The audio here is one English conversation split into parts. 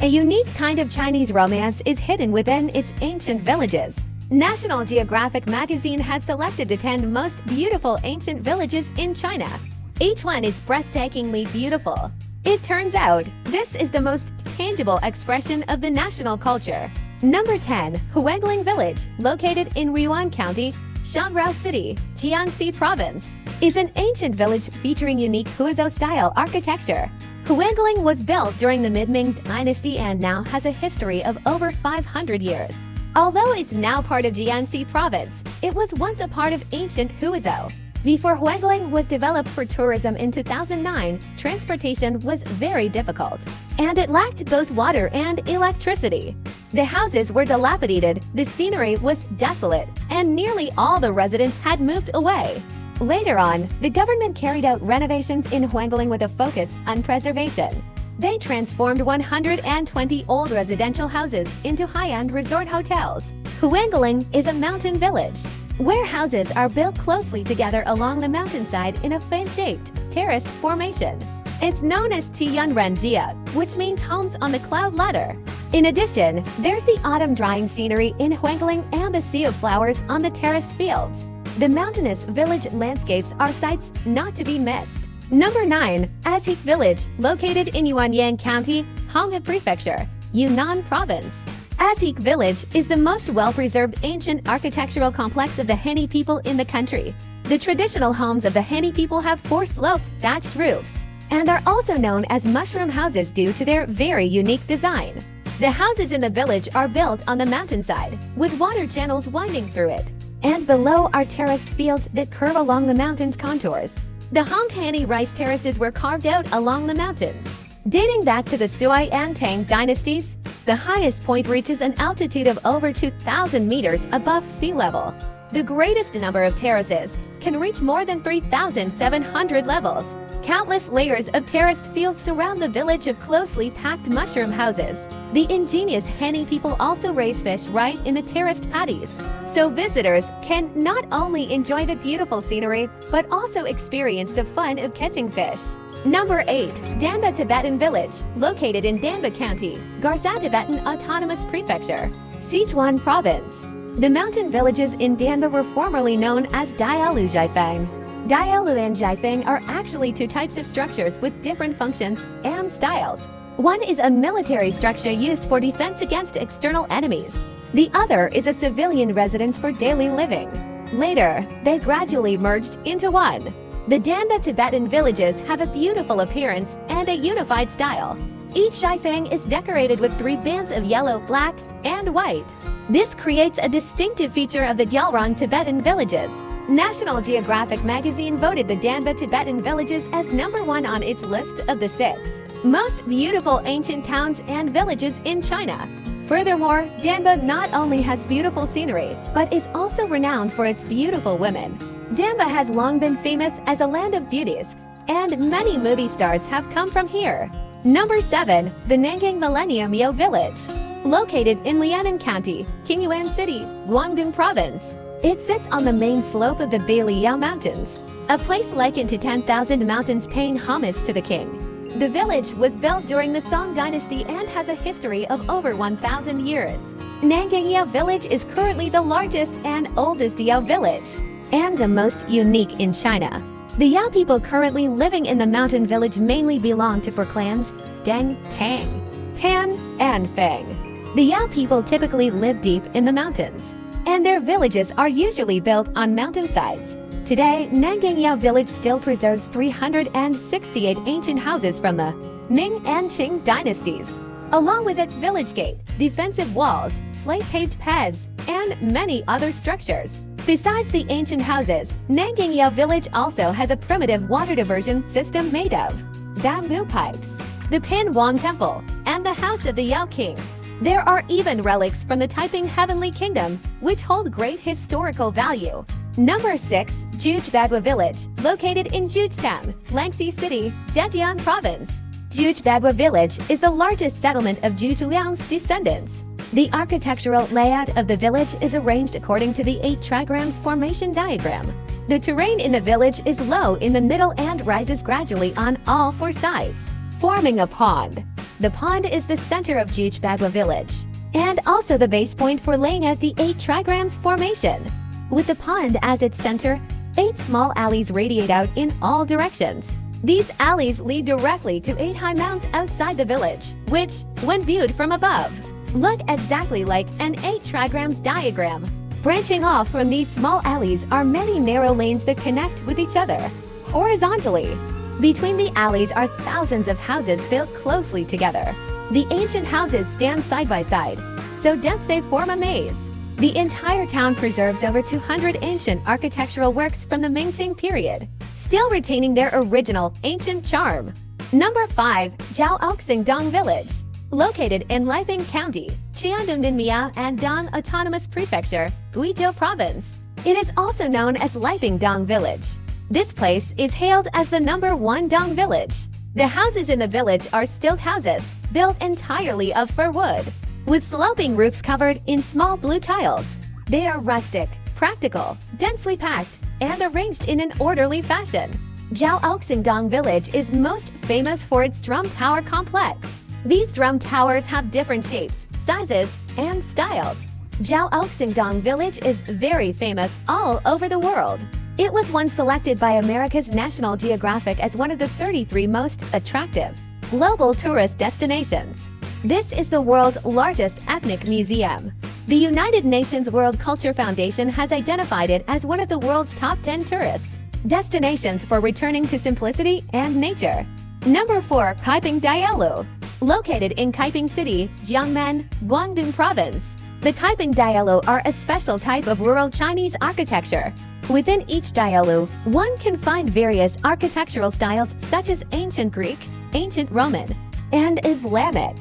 A unique kind of Chinese romance is hidden within its ancient villages. National Geographic magazine has selected the 10 most beautiful ancient villages in China. Each one is breathtakingly beautiful. It turns out, this is the most tangible expression of the national culture. Number 10. Huangling Village, located in Ruan County, Shangrao City, Jiangxi Province, is an ancient village featuring unique Huizhou-style architecture. Huangling was built during the Mid-Ming Dynasty and now has a history of over 500 years. Although it's now part of Jiangxi Province, it was once a part of ancient Huizhou. Before Huangling was developed for tourism in 2009, transportation was very difficult, and it lacked both water and electricity. The houses were dilapidated, the scenery was desolate, and nearly all the residents had moved away. Later on, the government carried out renovations in Huangling with a focus on preservation. They transformed 120 old residential houses into high-end resort hotels. Huangling is a mountain village, where houses are built closely together along the mountainside in a fan-shaped, terraced formation. It's known as Tianrenjia, which means homes on the cloud ladder. In addition, there's the autumn drying scenery in Huangling and the sea of flowers on the terraced fields. The mountainous village landscapes are sights not to be missed. Number 9. Azhik Village, located in Yuanyang County, Honghe Prefecture, Yunnan Province. Azhik Village is the most well-preserved ancient architectural complex of the Heni people in the country. The traditional homes of the Heni people have four-sloped, thatched roofs, and are also known as mushroom houses due to their very unique design. The houses in the village are built on the mountainside, with water channels winding through it, and below are terraced fields that curve along the mountain's contours. The Honghe rice terraces were carved out along the mountains. Dating back to the Sui and Tang dynasties, the highest point reaches an altitude of over 2,000 meters above sea level. The greatest number of terraces can reach more than 3,700 levels. Countless layers of terraced fields surround the village of closely packed mushroom houses. The ingenious Heni people also raise fish right in the terraced paddies, so visitors can not only enjoy the beautiful scenery, but also experience the fun of catching fish. Number 8. Danba Tibetan Village, located in Danba County, Garza Tibetan Autonomous Prefecture, Sichuan Province. The mountain villages in Danba were formerly known as Diaolu Jiafang. Diaolu and Jiafang are actually two types of structures with different functions and styles. One is a military structure used for defense against external enemies. The other is a civilian residence for daily living. Later, they gradually merged into one. The Danba Tibetan villages have a beautiful appearance and a unified style. Each Jiafang is decorated with 3 bands of yellow, black, and white. This creates a distinctive feature of the Gyalrong Tibetan villages. National Geographic magazine voted the Danba Tibetan villages as number 1 on its list of the 6 most beautiful ancient towns and villages in China. Furthermore, Danba not only has beautiful scenery, but is also renowned for its beautiful women. Danba has long been famous as a land of beauties, and many movie stars have come from here. Number 7. The Nangang Millennium Yo Village, located in Lianan County, Qingyuan City, Guangdong Province. It sits on the main slope of the Beiliao Mountains, a place likened to 10,000 mountains paying homage to the king. The village was built during the Song Dynasty and has a history of over 1,000 years. Nangang Yao Village is currently the largest and oldest Yao village, and the most unique in China. The Yao people currently living in the mountain village mainly belong to 4 clans: Deng, Tang, Pan, and Feng. The Yao people typically live deep in the mountains, and their villages are usually built on mountainsides. Today, Nangang Yao Village still preserves 368 ancient houses from the Ming and Qing dynasties, along with its village gate, defensive walls, slate-paved paths, and many other structures. Besides the ancient houses, Nangang Yao Village also has a primitive water diversion system made of bamboo pipes, the Pan Wang Temple, and the House of the Yao King. There are even relics from the Taiping Heavenly Kingdom, which hold great historical value. Number 6. Jujbagwa Village, located in Jujtown, Langxi City, Zhejiang Province. Jujbagwa Village is the largest settlement of Zhuge descendants. The architectural layout of the village is arranged according to the 8 trigrams formation diagram. The terrain in the village is low in the middle and rises gradually on all 4 sides, forming a pond. The pond is the center of Juchbagwa village, and also the base point for laying out the 8 trigrams formation. With the pond as its center, 8 small alleys radiate out in all directions. These alleys lead directly to 8 high mounds outside the village, which, when viewed from above, look exactly like an 8 trigrams diagram. Branching off from these small alleys are many narrow lanes that connect with each other horizontally. Between the alleys are thousands of houses built closely together. The ancient houses stand side by side, so dense they form a maze. The entire town preserves over 200 ancient architectural works from the Mingqing period, still retaining their original ancient charm. Number 5. Jiaoxingdong Village. Located in Liping County, Qiandongdong and Dong Autonomous Prefecture, Guizhou Province. It is also known as Liping Dong Village. This place is hailed as the number 1 Dong village. The houses in the village are stilt houses, built entirely of fir wood, with sloping roofs covered in small blue tiles. They are rustic, practical, densely packed, and arranged in an orderly fashion. Jiaoxingdong Village is most famous for its drum tower complex. These drum towers have different shapes, sizes, and styles. Jiaoxingdong Village is very famous all over the world. It was once selected by America's National Geographic as one of the 33 most attractive global tourist destinations. This is the world's largest ethnic museum. The United Nations World Culture Foundation has identified it as one of the world's top 10 tourist destinations for returning to simplicity and nature. Number 4. Kaiping Dialu. Located in Kaiping City, Jiangmen, Guangdong Province. The Kaiping Dialu are a special type of rural Chinese architecture. Within each dialu, one can find various architectural styles such as ancient Greek, ancient Roman, and Islamic.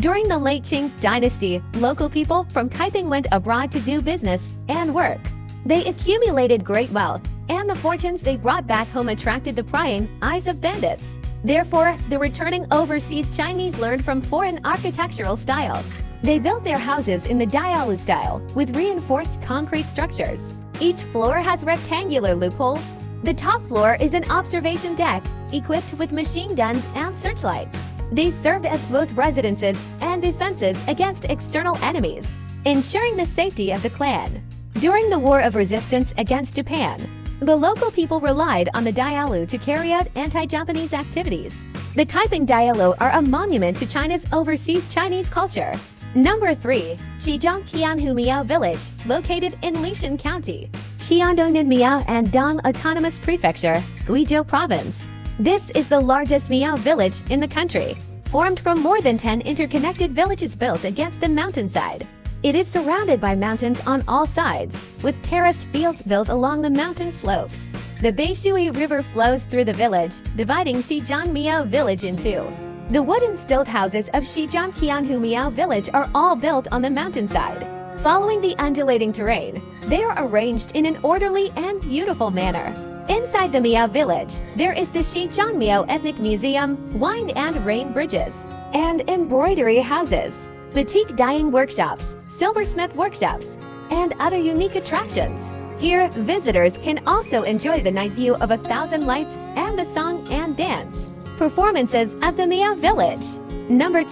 During the late Qing dynasty, local people from Kaiping went abroad to do business and work. They accumulated great wealth, and the fortunes they brought back home attracted the prying eyes of bandits. Therefore, the returning overseas Chinese learned from foreign architectural styles. They built their houses in the dialu style, with reinforced concrete structures. Each floor has rectangular loopholes. The top floor is an observation deck, equipped with machine guns and searchlights. They served as both residences and defenses against external enemies, ensuring the safety of the clan. During the War of Resistance against Japan, the local people relied on the dialu to carry out anti-Japanese activities. The Kaiping Dialu are a monument to China's overseas Chinese culture. Number 3. Zhejiang Miao Village, located in Lishan County, Qiandongdong and Dong Autonomous Prefecture, Guizhou Province. This is the largest Miao village in the country, formed from more than 10 interconnected villages built against the mountainside. It is surrounded by mountains on all sides, with terraced fields built along the mountain slopes. The Beishui River flows through the village, dividing Zhejiang Miao Village in two. The wooden stilt houses of Zhejiang Miao Village are all built on the mountainside. Following the undulating terrain, they are arranged in an orderly and beautiful manner. Inside the Miao Village, there is the Zhejiang Miao Ethnic Museum, wind and rain bridges, and embroidery houses, boutique dyeing workshops, silversmith workshops, and other unique attractions. Here, visitors can also enjoy the night view of 1,000 lights and the song and dance performances of the Miao Village. Number 2.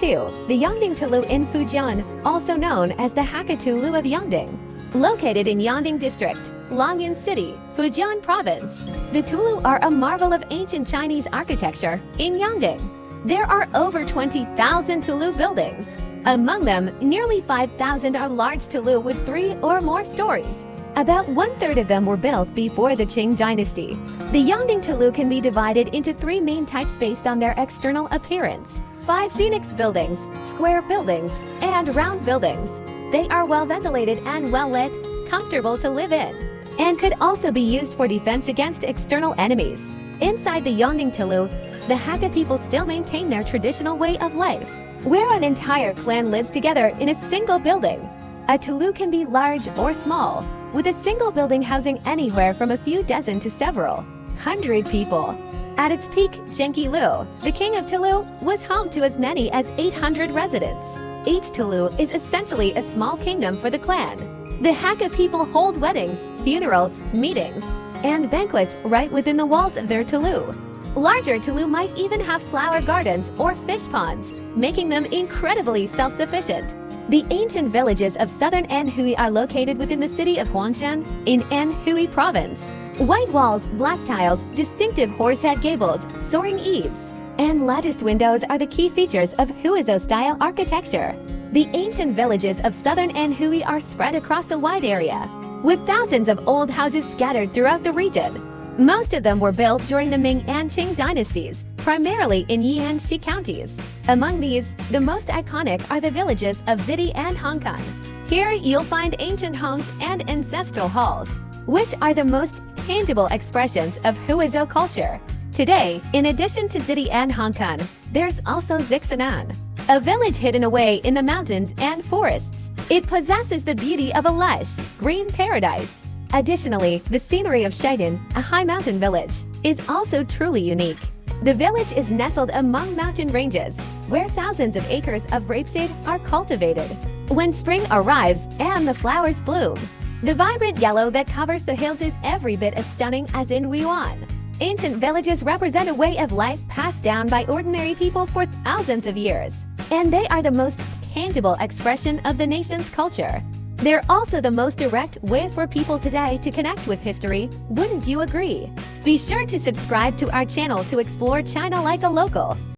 The Yangding Tulu in Fujian, also known as the Hakka Tulu of Yangding. Located in Yangding District, Longyuan City, Fujian Province. The Tulu are a marvel of ancient Chinese architecture in Yangding. There are over 20,000 Tulu buildings. Among them, nearly 5,000 are large Tulu with 3 or more stories. About 1/3 of them were built before the Qing dynasty. The Yangding Tulu can be divided into 3 main types based on their external appearance: 5 phoenix buildings, square buildings, and round buildings. They are well ventilated and well lit, comfortable to live in, and could also be used for defense against external enemies. Inside the Yangding Tulu, the Hakka people still maintain their traditional way of life, where an entire clan lives together in a single building. A Tulu can be large or small, with a single building housing anywhere from a few dozen to several hundred people. At its peak, Genki Lu, the king of Tulu, was home to as many as 800 residents. Each Tulu is essentially a small kingdom for the clan. The Hakka people hold weddings, funerals, meetings, and banquets right within the walls of their Tulu. Larger Tulu might even have flower gardens or fish ponds, making them incredibly self-sufficient. The ancient villages of southern Anhui are located within the city of Huangshan in Anhui province. White walls, black tiles, distinctive horsehead gables, soaring eaves, and latticed windows are the key features of Huizhou-style architecture. The ancient villages of southern Anhui are spread across a wide area, with thousands of old houses scattered throughout the region. Most of them were built during the Ming and Qing dynasties, primarily in Yianxi counties. Among these, the most iconic are the villages of Zidi and Hongkong. Here you'll find ancient homes and ancestral halls, which are the most tangible expressions of Huizhou culture. Today, in addition to Zidi and Hongkong, there's also Zixanan, a village hidden away in the mountains and forests. It possesses the beauty of a lush, green paradise. Additionally, the scenery of Shaidan, a high mountain village, is also truly unique. The village is nestled among mountain ranges, where thousands of acres of rapeseed are cultivated. When spring arrives and the flowers bloom, the vibrant yellow that covers the hills is every bit as stunning as in Wuhan. Ancient villages represent a way of life passed down by ordinary people for thousands of years, and they are the most tangible expression of the nation's culture. They're also the most direct way for people today to connect with history, wouldn't you agree? Be sure to subscribe to our channel to explore China like a local.